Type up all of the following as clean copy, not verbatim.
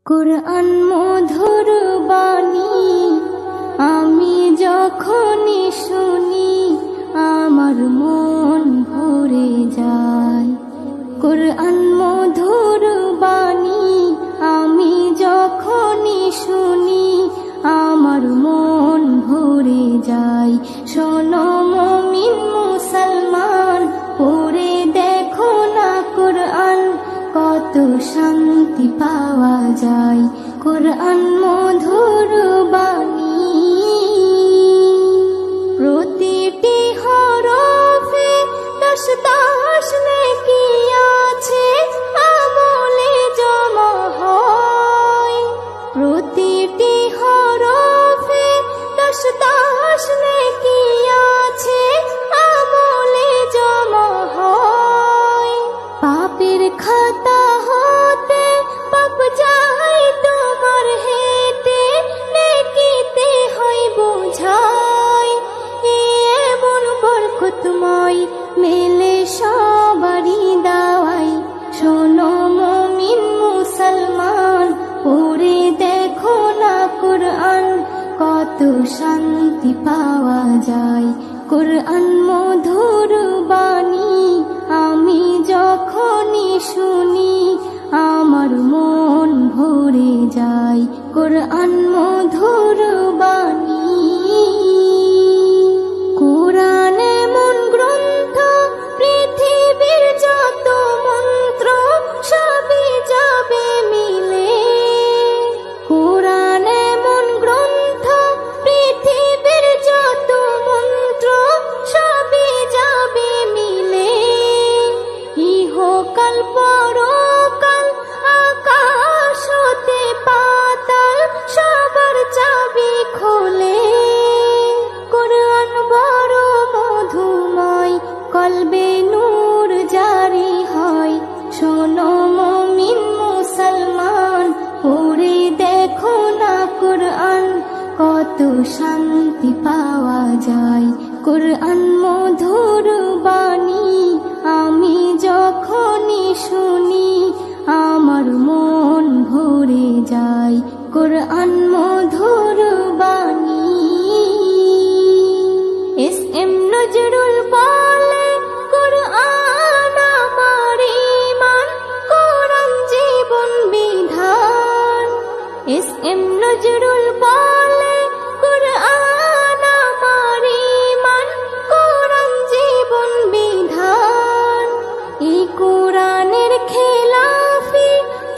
কুরআন মধুর বাণী আমি যখনই শুনি আমার মন ভরে যায়। কুরআন মধুর বাণী আমি যখনই শুনি আমার মন ভরে যায়। শোনো মুমিন মুসলমান, পড়ে দেখো না কুরআন, কত শান্তি পাওয়া যায়। কুরআন মধুর বাণী প্রতিটি হরফে 10 নেকি আছে, আমলে জমা হয়। প্রতিটি হরফে 10 নেকি আছে, আমলে জমা হয়। পাপের খাতা হতে পাপ যায় তোমার হেতে, নেকিতে হয় বোঝাই। এমন বরকতময় মেলে সবারই দাওয়াই। শোনো মুমিন মুসলমান, পড়ে দেখো না কুরআন, কত শান্তি পাওয়া যায়। কুরআন মধুর বাণী আমি যখনই শুনি আমার মন ভরে যায়। কুরআন মধুর বাণী কুরআন এমন গ্রন্থ, পৃথিবীর যত মন্ত্র সবই যাবে মিলে। কুরআন এমন গ্রন্থ, পৃথিবীর যত মন্ত্র সবই যাবে মিলে। ইহকাল পরকাল আকাশ হতে পাতাল সবার চাবি খোলে। কুরআন বড় মধুময়, কলবে নূর জারি হয়। শোনো মুমিন মুসলমান, পড়ে দেখো না কুরআন, কত শান্তি পাওয়া যায়। কুরআন মধুর বাণী আমি যখনই শুনি আমার মন ভরে যায়। কুরআন মধুর বাণী এস.এম. নজরুল বলে, কুরআন আমার ঈমান, কুরআন জীবন বিধান। এস.এম. নজরুল বলে, কুরআন আমার ঈমান, কুরআন জীবন বিধান। এই কুরআনের খেলাফি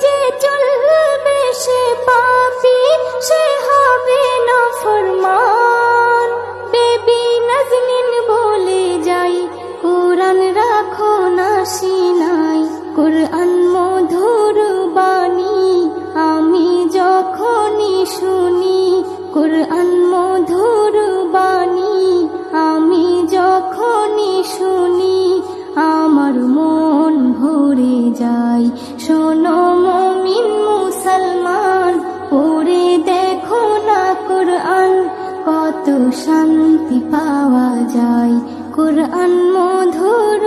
যে চলবে সে পাপী, সে হবে নাফরমান। বেবি নাজনীন বলে যাই, কুরআন রাখো না সিনায়। কুরআন মধুর বাণী আমি যখনই শুনি, কুরআন মধুর বাণী আমি যখনই শুনি আমার মন ভরে যায়। শোনো মুমিন মুসলমান, পড়ে দেখো না কুরআন, কত শান্তি পাওয়া যায়। কুরআন মধুর